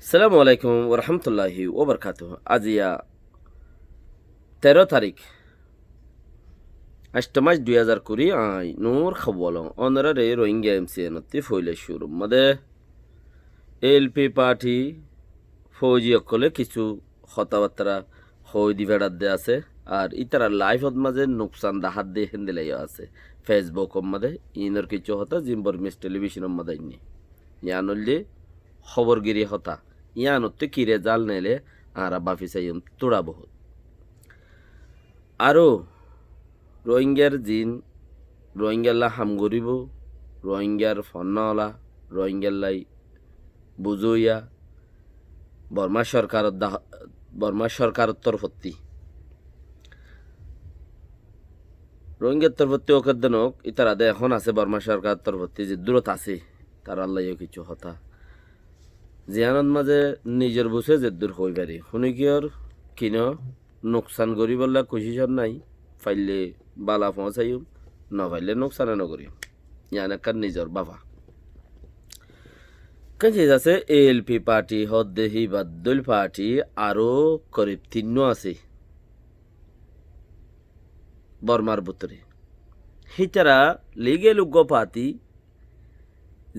আসসালামু আলাইকুম ওরহামতুল্লাহি ওবরকাতুহ। আজিয়া 13 তারিখ 8 মাস 2020 আই নূর খবল অনরারে রোহিঙ্গা এমসিএনতি ফইলে শুরু মদে এলপি পার্টি ফৌজি অকলে কিছু কথাবার্তা হই দিভেড়াত দে আছে আর ইতারা লাইফত মাঝে নুকসান দাহাত দিয়ে হেন্দিলাই আছে ফেসবুক মধ্যে ইনর কিছু হতা জিম্বর মিস টেলিভিশন মধ্যে ইয়ানুল্লি খবরগিরি হতা ইয়ানতে কিরে জাল নেলে আরা বাফি চাইম তোড়া বহুত আরও রোহিঙ্গার জিন রোহিঙ্গাল্লা হাম গরিব রোহিঙ্গার ফন্নওয়ালা রোহিঙ্গাল্লাই বুঝইয়া বর্মা সরকার তরফতি রোহিঙ্গার তরফতি ওকেদনক ইতারা দে এখন আছে বর্মা সরকার তরফতি যে দূরত আছে তার আল্লাহ কিছু হতা জিয়ানত মাঝে নিজের বুঝে যে দূর হই পারি শুনি কিয়র কিন নোকসান করি বললে কোশিসর নাই ফাইলে বালা পৌঁছাইম নফাইলে নোকসানে নকরিম ইয়ান একার নিজর বাবা কাজে আছে এএলপি পার্টি হদ্দেহি বাদ্দুল পার্টি আরো করিব 3 আছে বর্মার বুতরে হিতারা লিগেল উগ্র পার্টি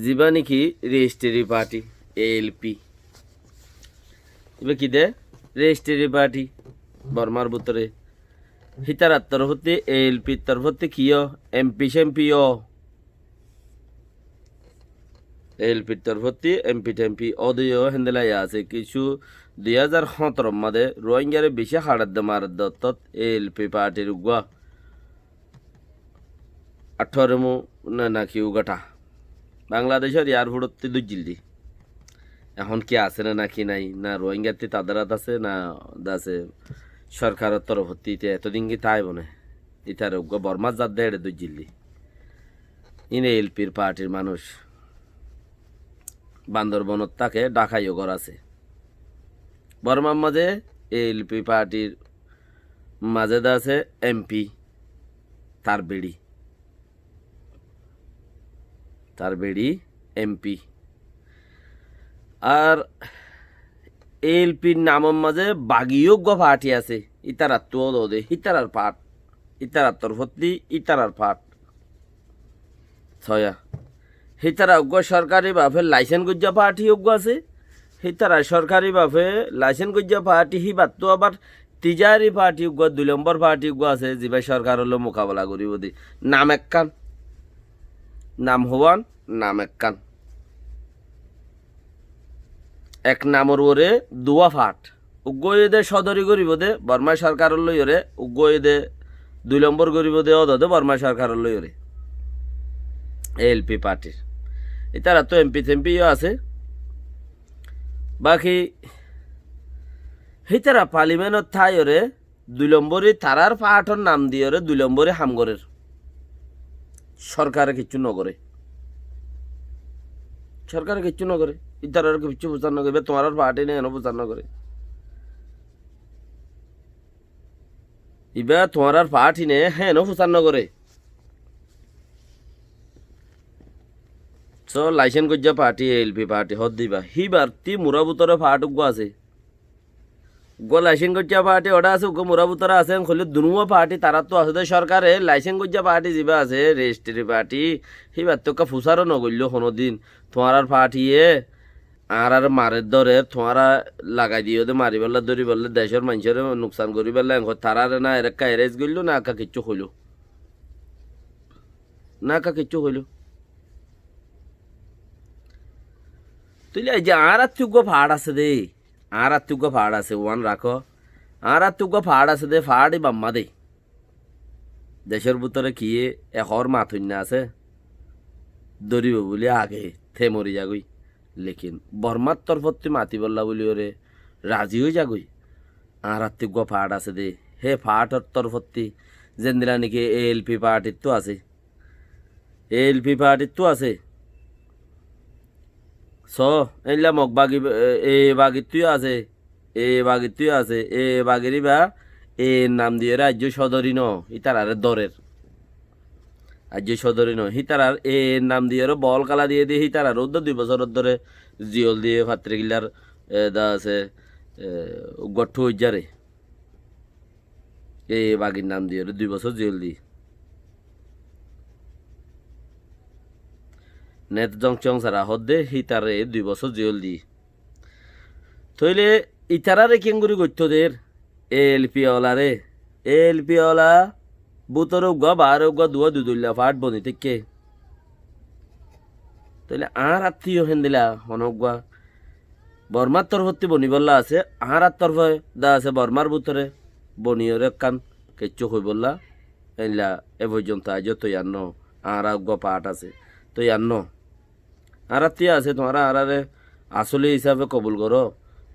যিবা নেকি রেজিস্ট্রি পার্টি এএলপি এবার কি দে রেজিস্ট্রি পার্টি বর্মার বুতরে হিতারার তরফতে এএলপির তরফতে কিয় এমপি সেমপিও এএলপির তরফতে এমপি টেমপি অদয় হেন্দেলাই আছে কিছু 2017 মাদে রোহিঙ্গারে বেশি হাড়াদ মারাদ দত্তত এএলপি পার্টির উগুয়া 18 নাকি উগাটা বাংলাদেশের এয়ারপোর্টতে দুজিল্লি এখন কি আছে না নাকি নাই না রোহিঙ্গাতে তাদের আছে না আছে সরকারের তরফতে এতদিন কি তাই বনে ইতার বর্মা জাত দেড় দুজিল্লি ইনে এলপির পার্টির মানুষ বান্দরবনত তাকে ডাকাইও ঘর আছে বর্মার মাঝে এলপি পার্টির মাঝে আছে এমপি তার বেড়ি এমপি আর এলপির নামের মাঝে বাগিয়োগ্য পার্টি আছে ইতারার তো দে ইতারার পাট ইতারার তরফতি ইতারার পাট ছয়া হিতারা উগ্র সরকারি ভাবে লাইসেন্স গুজ্জা পার্টি উগ্র আছে হিতারা সরকারি ভাবে লাইসেন্স গুজ্জা পার্টি হিবার তো আবার তিজারি পার্টি উগ্র 2 নম্বর পার্টি উগ্র আছে যিবা সরকার হলো মোকাবেলা করিব দি নাম একখান নাম হওয়ান নাম একখান এক নামর ওরে দুয়া ফাট উগ্র এদে সদরি করিব দে বর্মা সরকার লই ওরে উগ্র এদে 2 নম্বর করিব দে অদে বর্মা সরকার লই ওরে এলপি পার্টির এতারা তো এমপি থেমপিও আছে বাকি হিতারা পার্লিমেন্টত ঠাই ওরে 2 নম্বরই তারার পাহাটর নাম দিয়ে ওরে 2 নম্বরই হামগরের সরকারে কিচ্ছু নগরে সরকারে কিচ্ছু নগরে ইতারার কিচ্ছু প্রচার নগরে তোমার পার্টি নেই এনে প্রচার নগরে ইবা তোমার পার্টি নে হ্যাঁ প্রচার নগরে সো লাইসেন্স গজ্জা পার্টি এলপি পার্টি হদ দিবা হিবার তি মুরাবুতরে ফাট উগ্র আছে উগ্র লাইসেন্স গজ্জা পার্টি ওটা আছে উগ্র মুরাবুতরে আছে খুলে দুনুয়া পার্টি তারা তো আছে সরকারে লাইসেন্স গজ্জা পার্টি যিবা আছে রেজিস্ট্রি পার্টি হিবার তো ফুসারও নগল্য কোনোদিন তোমার পার্টি আর মারের দরে তোমারা লাগাই দিও দে মারি বেলা ধরি বললে দেশের মানুষের নোকসান করি বেলা তারারে না এরেকা এরেজ গইল না একা কিচ্ছু হইল না একা কিচ্ছু হইল তুইলে এই যে আর আত্মুগ্য ফাড় আছে দে আর আত্মুগ্য ফাড় আছে ওয়ান রাখো আর আত্মুগ্য ফাড় আছে দে ফাড়ই বাম্মা দে দেশের ভিতরে কি এহর মাথুন্যা আছে দরিব বলে আগে থে মরি যাগুই লেকিন বর্মার তরফতে মাতি বললা বলি ওরে রাজি হয়ে যাগুই আর আত্মুগ্য ফাড় আছে দে হে ফাটর তরফতে যেন দিলা নাকি এএলপি পার্টির তো আছে এএলপি পার্টির তো আছে স এইলা মগ বাগি এ বাগিতুই আছে এ বাগিতুই আছে এ বাগিরি বা এ নাম দিয়ে রাজ্য সদরী ন ইতারারে দরের রাজ্য সদরী ন হিতারার এ নাম দিয়ে বল কালা দিয়ে দিয়ে হিতারার 2 বছর ধরে জিওল দিয়ে ফাত্রে গিলার দা আছে গঠু যারে এই বাগির নাম দিয়ে 2 বছর জেল দি নেট জংচং সারা হদ্দে হিতারে 2 বছর জেল দি তইলে ইতারারে কেঙ্গুরি গত্যদের এলপি ওলারে এলপি ওলা বুতর গা বার গা দুয়া দুদুল্লা ফাট বনি থেকে তাহলে আর আত্মীয় হেন দিলা হনগা বর্মার তরফতে বনি বললা আছে আর তরফে দা আছে বর্মার ভিতরে বনিয়রে কান কেচ্চু হই বললা এলা এ পর্যন্ত আজ তো ইয়ান্ন আর গা পাট আছে তো ইয়ান্ন আর আত্মীয় আছে তোমারা আরে আসলে হিসাবে কবুল করো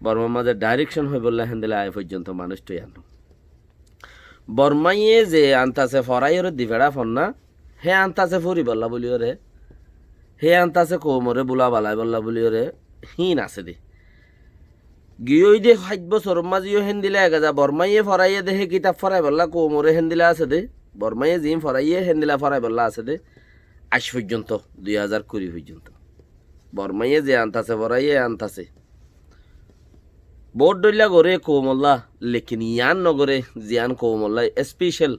বর্মার মাঝে ডাইরেকশন হয়ে বললা হেন দিলা এ পর্যন্ত মানুষ তো ইয়ান্ন বর্মাইয়ে যে আনতাছে ফরাইয়ের দিভেড়া ফন্না হে আনতাছে ফুরি বললা বলিওরে হে আনতাছে কোমরে বুলা বালাই বললা বলিওরে হিন আছে দে গিয়ে দে 5 বছর মাঝিও হেন দিলে এগাজা বর্মাইয়ে ফরাইয়ে দেহে কিতাব ফরাই বললা কোমরে হেন দিলা আছে দে বর্মাইয়ে জিম ফরাইয়ে হেন দিলা ফরাই বললা আছে দে আজ পর্যন্ত 2020 পর্যন্ত বর্মাইয়ে যে আনতাছে ফরাইয়ে আনতাছে বোট ডইলা করে কোমল্লা লেকিন ইয়ান নগরে জিয়ান কোমল্লা স্পেশাল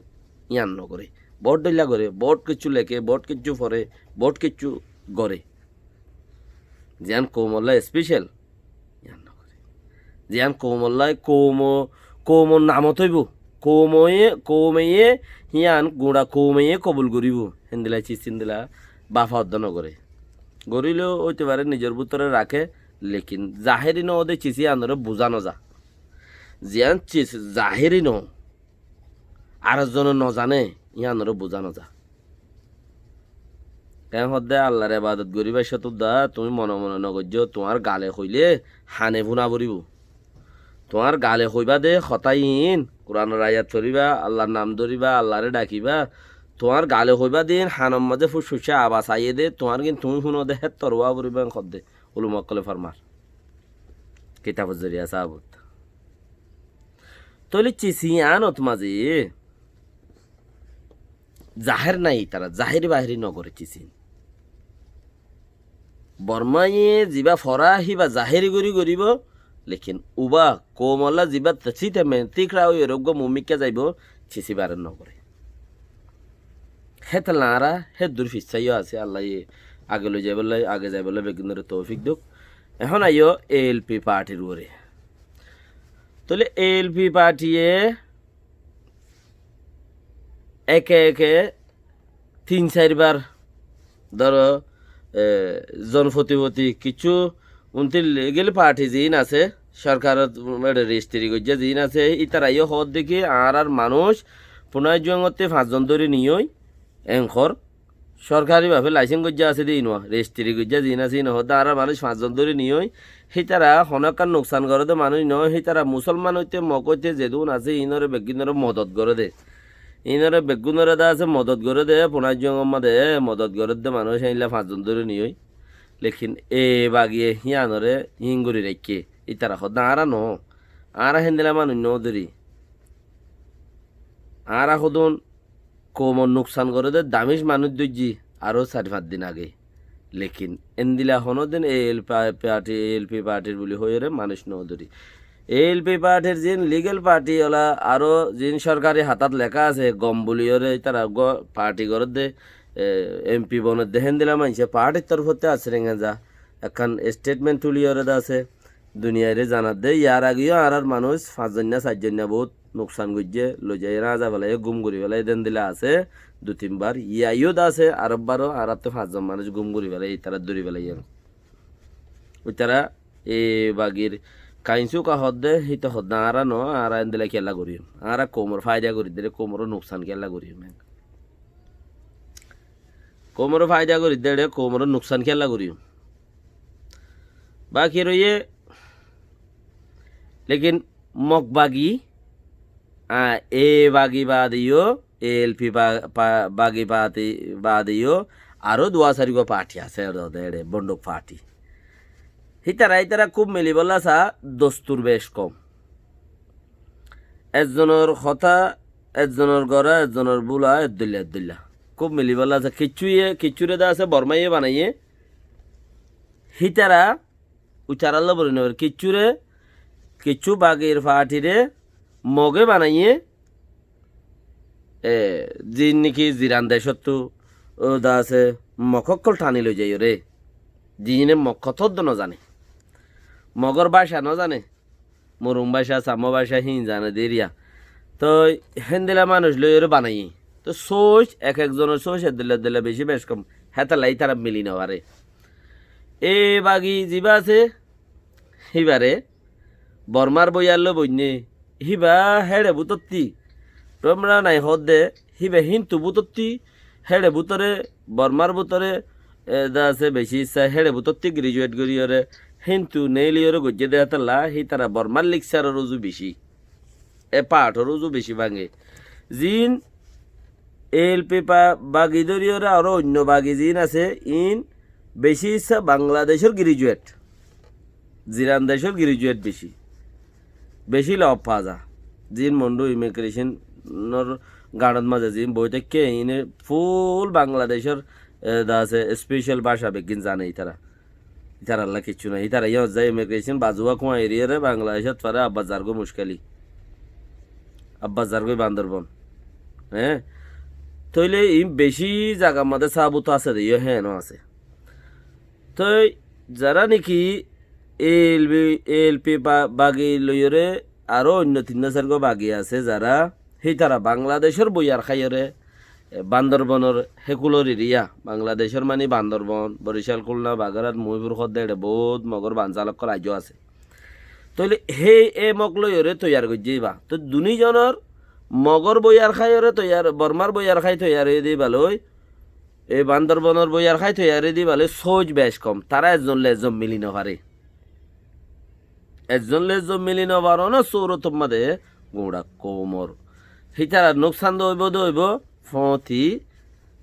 ইয়ান নগরে বোট ডইলা করে বোট কিছু লেকে বোট কিছু ফরে বোট কিছু গড়ে জিয়ান কোমল্লা স্পেশাল ইয়ান নগরে জিয়ান কোমল্লায় কোমর নামত হইব কৌময়ে হিয়ান গুড়া কৌময়ে কবুল করিব হেন্দিলা চিচিন্দিলা বাফা অধ্য নগরে গরিলেও হইতে পারে নিজের ভিতরে রাখে লেকিন জাহেরি ন ওদের চিচি আন্দরে বোঝানো যা জিয়ান চিস জাহেরি ন আর জন নজানে ইয়ানরে বোঝানো যা কেন হদ্দে আল্লাহর ইবাদত গরিবা শতুদা তুমি মনে মনে নগজ্য তোমার গালে হইলে হানে ভুনা বরিব তোমার গালে হইবা দে খতাইন কোরআনের আয়াত ধরিবা আল্লাহর নাম ধরিবা আল্লাহরে ডাকিবা তোমার গালে হইবা দিন হানম মাঝে ফুসফুসে আবাস আইয়ে দে তোমার কিন্তু তুমি শুনো দে হেত তরওয়া বরিবা খদ্দে উলুমকলে ফরমার কিতাব জরিয়া সাহাবত তলি চিসিয়ানত মাঝে জাহের নাই তারা জাহেরি বাহিরি নগরে চিসিন বর্মাইয়ে যিবা ফরা হিবা জাহেরি গরি গরিব লেকিন উবা কোমলা যিবা চিতে মেন্তিকরা ওই রোগ্য মুমিকা যাইব চিসিবারের নগরে হে তালারা হে দুর্ফিসাইও আছে আল্লাহ আগে লই যাই বলে আগে যাই বলে বেগুনের তৌফিক দুক এখন আইও এএলপি পার্টির ওরে তাহলে এএলপি পার্টিয়ে একে একে 3-4 বার ধরো জনপ্রতিপত্তি কিছু গেলে পার্টি জিন আছে সরকার রেজিস্ট্রি করছে জিন আছে ইতারাইও হদ দেখি আর মানুষ পুনর্জঙ্গতে 5 জন ধরে নিয়ই এঙ্কর সরকারিভাবে লাইসেন্স গজ্জা আছে দিই নোয়া রেজিস্ট্রি গজ্জা জিন আছে নহদ আর মানুষ 5 জন ধরে নিয়ই সেই তারা হনকার নোকসান করে দে মানুষ নয় সেই তারা মুসলমান হইতে মকইতে যেদুন আছে ইনরে বেগিনরে মদত করে দে ইনরে বেগুনরে দা আছে মদত করে দে পুনর্জঙ্গমা দে মদত করে দে মানুষ সেইলা 5 জন ধরে নিয়ই লেকিন এ বাগিয়ে হিয়ানরে হিঙ্গুরি রেখে ইতারা হদ আরা ন আরা হেন্দিলা মানুষ ন ধরি আরা হদন কোমর নোকসান করে দে দামিস মানুষ দইজি আরও 4-5 দিন আগে লেকিন এন্দিলা হনদিন এএলপি পার্টির বলি হয়ে রে মানুষ ন ধরি এএলপি পার্টির যিন লিগেল পার্টি ওলা আরও যিন সরকারি হাতাত লেখা আছে গম বলি ওরে তারা পার্টি করে দে এমপি বনের দেহেন দিলাম মানছে পার্টির তরফতে আছে রেঙে যা এখন স্টেটমেন্ট তুলিওরে আছে দুনিয়ারে জানাত দে ইয়ার আগেও আর মানুষ 5 জন না 4 জন না বহুত নোকসান গজ্জে লই যায় রাজা বেলায় গুম করি বেলায় দেন দিলা আছে 2-3 বার ইয়াইও দা আছে আরববারও আর তো 5 জন মানুষ গুম করি বেলায় তারা দড়ি বেলায় ওই তারা এ বাগির কাইনসু কা হদ্দে হিত হদ্দা আর ন আর দিলা খেলা করি আর কোমর ফায়দা করি দিলে কোমর নোকসান খেলা করি কোমর ফায়দা করি দে কোমর নোকসান খেলা করি বাকি রইয়ে লেকিন মক বাগি এ বাগি বাদিও এএলপি বাগি বাদিও আরও 2-4 গো পার্টি আছে বন্দুক পার্টি হিতারা খুব মিলি বললা চা দস্তুর বেশ কম একজনের কথা একজনের গড়া একজনের বুলা এদ্দুল্লা খুব মিলি বললা চা কিচ্ছুরে দা আছে বর্মাইয়ে বানাইয়ে হিতারা উচারাল্লা বলি না কিচ্ছুরে কিচ্ছু বাগের ফাটিরে মগে বানাইয়ে জিন নাকি জিরান দেশত্তু ও দা আছে মকক্কল টানি লই যাই রে জিনে মকথদ্দ ন জানে মগর ভাষা ন জানে মুরুং ভাষা সামো ভাষা হিন জানে দেরিয়া তো হেন্দিলা মানুষ লই ওরে বানাই তো সোচ এক একজনের সোচ দিলে দিলে বেশি বেশ কম হেতালাই তারা মিলি নেওয়ারে এ বাগি যিবা আছে হিবারে বর্মার বইয়াল্লো বইনে হিবা হেড়ে বুতত্তি তোমরা নাই হদে হিবে হিন্তু বুতত্তি হেড়ে বুতরে বর্মার বুতরে দা আছে বেশি ইচ্ছা হেড়ে বুতত্তি গ্রাজুয়েট করিয়রে হিন্তু নেইলিয়রে গজ্জে দেয়া তাল্লা হি তারা বর্মার লিকসার রুজু বেশি এ পাঠ রুজু বেশি ভাঙে জিন এল পেপা বাগি দরিয়রে আরো অন্য বাগি জিন আছে ইন বেশি ইচ্ছা বাংলাদেশের গ্রাজুয়েট জিরান দেশের গ্রাজুয়েট বেশি বেশি লাভ পাওয়া যা জিন মন্ডু ইমিগ্রেশনের গানত মাঝে জিন বই থেকে ইনে ফুল বাংলাদেশের দা আছে স্পেশাল ভাষা বেগিন জানে ইতারা আল্লাহ কিচ্ছু না ইতারা ইয়ে যায় ইমিগ্রেশন বাজুয়া কোয়া এরিয়ারে বাংলাদেশত পারে আব্বাস জার্গো মুশকালি আব্বাস জার্গোই বান্দরবন হ্যাঁ তইলে ই বেশি জায়গার মধ্যে সাবুত আছে ইয়ে হ্যাঁ আছে তো যারা নাকি এলপি বাগি লইরে আরো অন্য 3-4 বাগি আছে যারা সেই তারা বাংলাদেশের বইয়ার খাইরে বান্দরবনের হেকুলর এরিয়া বাংলাদেশের মানে বান্দরবন বরিশাল খুলনা বাগেরহাট মহিপুর খদ্দে বহুত মগর বাঞ্চালক রাজ্য আছে তাহলে সেই এ মগ লইরে তৈয়ার করছিবা তো দুনিজনের মগর বইয়ার খাইরে তৈয়ার বর্মার বইয়ার খাই তৈয়ার হয়ে দিবা লই এই বান্দরবনের বইয়ার খাই তৈয়ার হয়ে দিবা লই সোচ বেশ কম তারা একজন লেজন মিলি নভারে একজন লেজন মিলি নভারো না সৌরত মাদে গোড়া কোমর সেই তারা নোকসান দইব ফতি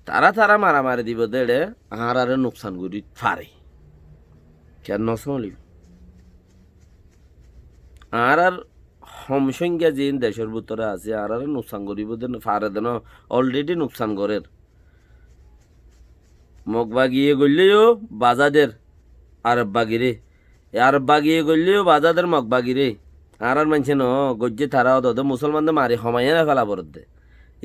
তারা মারামারি দিব দেড়ে আরে নোকসান করি ফারে কেন নসলি আর সমসংখ্যা জিন দেশের ভিতরে আছে আর নোকসান করিব দেন ফারে দেন অলরেডি নোকসান করে মগ বাগিয়ে গড়লেও বাজাদের আর বাগিরে আর বাগিয়ে গড়লেও বাজাদের মগ বাগিরে আর মানছে ন গজ্জে তারা মুসলমানদের মারি হমাইয়া না ফেলা পড়তে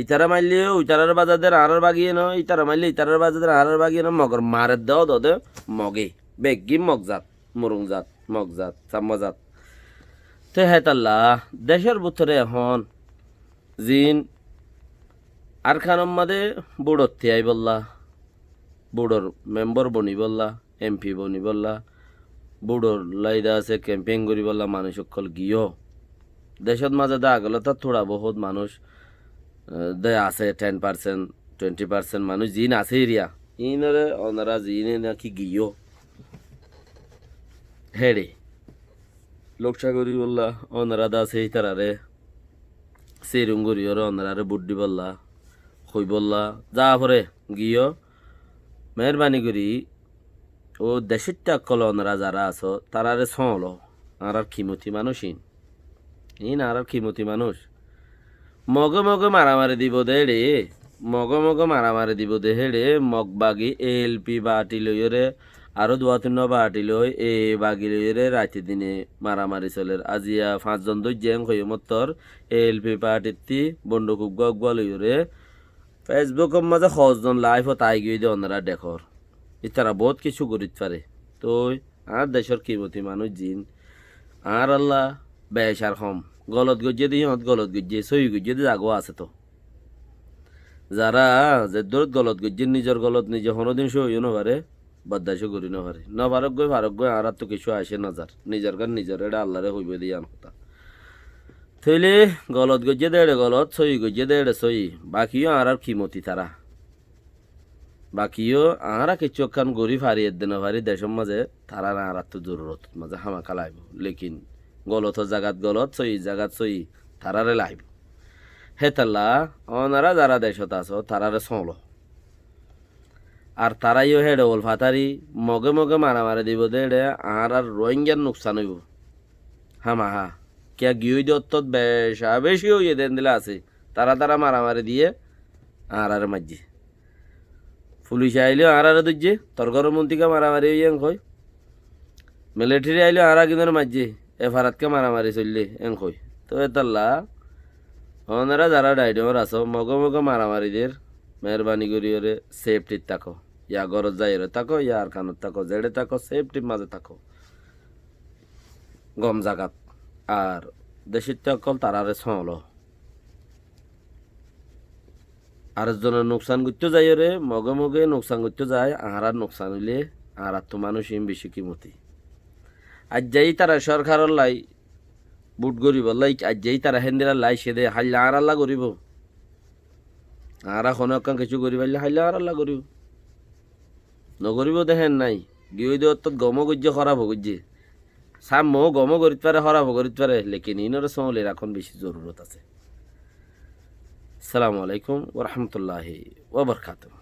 ইতারা মারলেও ইতারার বাজাদের আর বাগিয়ে ন ইতারা মারলে ইতারার বাজাদের আর বাগিয়ে ন মগর মারের দেও দদে মগে বেগি মগজাত মুরুংজাত মগজাত চাম্মজাত তে হেতাল্লা দেশের ভিতরে এখন জিন আর খানম মাদে বুড়ত্তি আই বললা বুড়োর মেম্বার বনি বললা এমপি বনি বললা বুড়োর লাইদা আছে ক্যাম্পেইন করি বললা মানুষ সকল গিয়েও দেশের মাঝে দা গেল তো থোড়া বহুত মানুষ দে আছে 10% 20% মানুষ জিন আছে এরিয়া ইনরে ওনারা জিনে নাকি গিয়েও হেড়ে লোকসা করি বললা ওনারা দা আছে তারারে সেরুম করি ওরা ওনারারে বুড্ডি বললা কই বললা যা পরে গিয়েও মেহরবানি করি ও দেশের টাকল ওনারা যারা আছো তারারে ছলো আর খিমতি মানুষ ইন আর খিমতি মানুষ মগে মারামারি দিব দে রে মগে মারামারি দিব দে হেড়ে মগ বাগি এলপি বাটি লইরে আরো 2-3 বাটি লই এ বাগি লইরে রাতে দিনে মারামারি চলে আজিয়া 5 জন দইজেন কইমতর এলপি পার্টিতি বন্দুক গগ লইরে ফেসবুকের মাঝে 100 জন লাইভ তাই গিয়ে দে ওনারা দেখর ইতারা বহুত কিছু করিতে পারে তো আর দেশের কিমতি মানুষ জিন আর আল্লাহ বেশ আর কম গলত গজ্জে দিয়ে গলত গজ্জে সই গজ্জে দিয়ে জাগো আছে তো যারা যে দূরত গলত গজ্জে নিজের গলত নিজে কোনোদিন সইও নপারে বদাসও করি নপারে ফারক গই আর তো কিছু আসে নজার নিজের গান নিজের এটা আল্লাহরে হইবে দিয়ে আন কথা থইলে গলত গজ্জে দেড়ে গলত সই গজ্জে দেড়ে সই বাকিও আর কিমতি তারা বাকিও আরা কিছু খান গরিব হারিয়ে দেন পারি দেশের মাঝে তারা না আর তো জরুরত মাঝে হামাকা লাইব লেকিন গলত জাগাত গলত সই জাগাত সই তারারে লাইব হেতাল্লা ওনারা যারা দেশত আছো তারারে চলো আর তারাইও হেডে ওল ফাতারি মগে মারামারি দিব দে আর রোহিঙ্গার নোকসান হইব হামাহা কিয়া গিয়ে দত্ত বেশি হইয়ে দেন দিলে আছে তারা মারামারি দিয়ে আর মাঝে পুলিশ আইলেও আর দুজে তর্কর মন্ত্রীকে মারামারি হইয়া কয় মিলিটারি আইলে আর কিনের মাঝে এফারাতকে মারামারি চললে এন কই তো এতাল্লা ওনারা যারা ডাইডমর আছো মগ মগ মারামারিদের মেহরবানি করি ওরে সেফটির থাকো ইয়া গরজ যাইরে থাকো ইয়া আর কানত থাকো জেডে থাকো সেফটির মাঝে থাকো গম জাগাত আর দেশের অকল তারারে ছল আর জনের নোকসান করতে যাই রে মগে মগে নোকসান করতে যায় আহারার নোকসান হইলে আর তো মানুষ ইম বেশি কিমতি আজ যাই তারা সরকারের লাই বুট গরিব লাই আজ যাই তারা হেন্দিরা লাই সেদে হাইলা আর আল্লাহ গরিব আর এখন কিছু গরিব হাইলা আর আল্লাহ গরিব নগরিব দেখেন নাই গিয়ে দেওয়ার তো গম গজ্জে খরাব গজ্জে সাম মো গম করিতে পারে খরাব করিতে পারে লেকিন ইনর সমলের এখন বেশি জরুরত আছে। আসসালামু আলাইকুম ওয়া রাহমাতুল্লাহি ওয়া বারাকাতুহু।